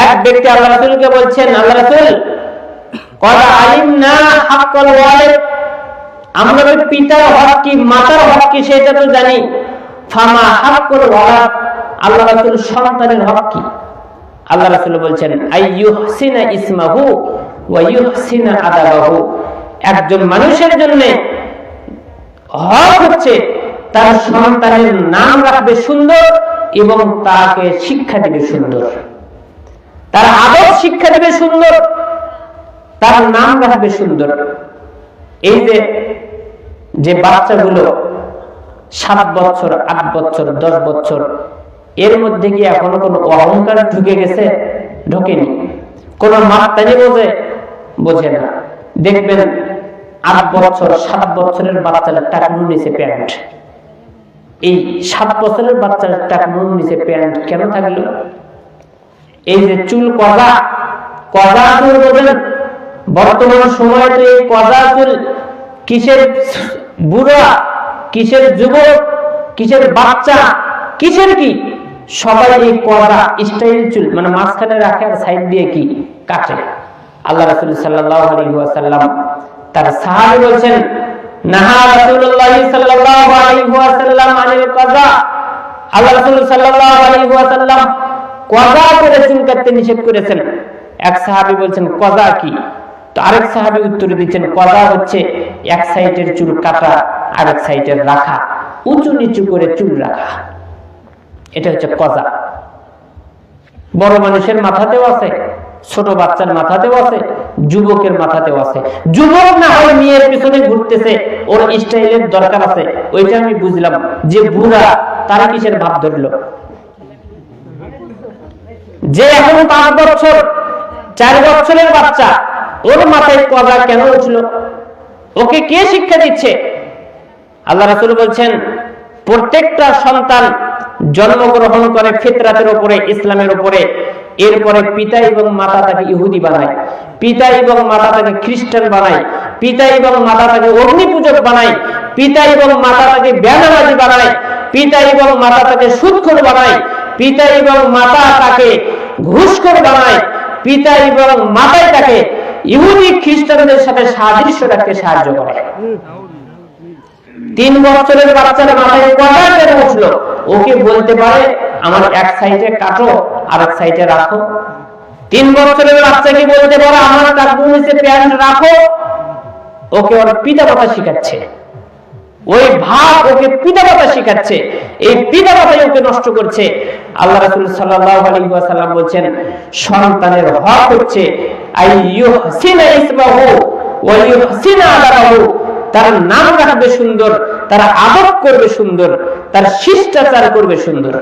এক ব্যক্তি আল্লাহ রাসূলকে বলছেন, আল্লাহ রাসূল ক্বাদ আলিমনা হাক্কাল ওয়ালিদ, আমরা তো পিতার হক কি মাতার হক কি সেটা তো জানি, ফামা হাক্কুল ওয়ালাদ, আল্লাহ রাসূল সন্তানের হক কি? আল্লাহ রাসূল বলছেন আইয়ুহসিনা ইসমাহু ওয়া ইউহসিনা আদাবাহু, একজন মানুষের জন্য হক হচ্ছে তার সন্তানের নাম রাখবে সুন্দর এবং তাকে শিক্ষা দিবে সুন্দর, তার আদব শিক্ষা দিবে সুন্দর, তার নাম রাখবে সুন্দর। এই যে বাচ্চাগুলো 7 বছর 8 বছর 10 বছর, এর মধ্যে কি এখনো কোনো অহংকার ঢুকে গেছে? ঢোকেনি। কোন মাত্রানি বোঝে না। দেখবেন 8 বছর 7 বছরের বাচ্চার টাকনুর নিচে প্যান্ট, এই 7 বছরের বাচ্চার টাকনুর নিচে প্যান্ট কেন থাকলো? এই যে চুল কজা চুল বোঝেন, বর্তমান সময়ে তো এই কজা চুল কিসের বুড়া, কিসের যুবক, কিসের বাচ্চা, কিসের কি, সবাই এই কজা স্টাইল চুল মানে মাঝখানে রাখে আর সাইড দিয়ে কি কাটে। আল্লাহ রাসূল সাল্লাল্লাহু আলাইহি ওয়াসাল্লাম তার সাহাবী বলছেন, নাহা রাসূলুল্লাহ সাল্লাল্লাহু আলাইহি ওয়াসাল্লাম আনিল কজা, আল্লাহ রাসূল সাল্লাল্লাহু আলাইহি ওয়াসাল্লাম কজা করে চুল কাটতে নিষেধ করেছেন। এক সাহাবী বলছেন কজা কি? তো আরেক সাহাবী উত্তর দিচ্ছেন কজা হচ্ছে এক সাইডের চুল কাটা আরেক সাইডের রাখা, উঁচু নিচু করে চুল রাখা, এটা হচ্ছে কজা। বড় মানুষের মাথাতেও আছে, ছোট বাচ্চার মাথাতেও আছে, যুবকের মাথাতেও আছে। যুবক না হয় মেয়ের পিছনে ঘুরতেছে, ওর স্টাইলের দরকার আছে, ওইটা আমি বুঝলাম। যে বুড়া তারা কিসের ভাব ধরলো? যে এখন 5 বছর 4 বছরের বাচ্চা, ওর মাথায় কজা কেন উঠলো? ওকে কে শিক্ষা দিচ্ছে? আল্লাহ রাসূল বলছেন প্রত্যেকটা সন্তান জন্মগ্রহণ করে ফিতরাতের উপরে, ইসলামের উপরে, এরপরে পিতা এবং মাতা তাকে ইহুদি বানায়, পিতা এবং মাতা তাকে খ্রিস্টান বানায়, পিতা এবং মাতা তাকে অগ্নি পূজক বানায়, পিতা এবং মাতা তাকে বেনামাজি বানায়, পিতা এবং মাতা তাকে সুদখোর বানায়, পিতা এবং মাতা তাকে ঘুষখোর বানায়, পিতা এবং মাতাই তাকে ইহুদি খ্রিস্টানদের সাথে সাদৃশ্য রাখতে সাহায্য করে। 3 বছরের বাচ্চার মাথায় কজা কেন উঠলো? ওকে বলতে পারে আমার এক সাইডে কাটো আর এক সাইডে রাখো। 3 বছরের বাচ্চাকে বলতে পারে আমার টাকনুর নিচে প্যান্ট রাখো। ওকে ওর পিতামাতা শিখাচ্ছে, ওই ভাব ওকে পিতামাতা শিখাচ্ছে, এই পিতামাতাই ওকে নষ্ট করছে। আল্লাহ রাসূল সাল্লাল্লাহু আলাইহি ওয়াসাল্লাম বলেন সন্তানের হক হচ্ছে আইয়ুহসিনা ইসমাহু ওয়া ইউহসিনা আদাবাহু, তার নাম রাখবে সুন্দর, তার আদব করবে সুন্দর, তার শিষ্টাচার করবে সুন্দর।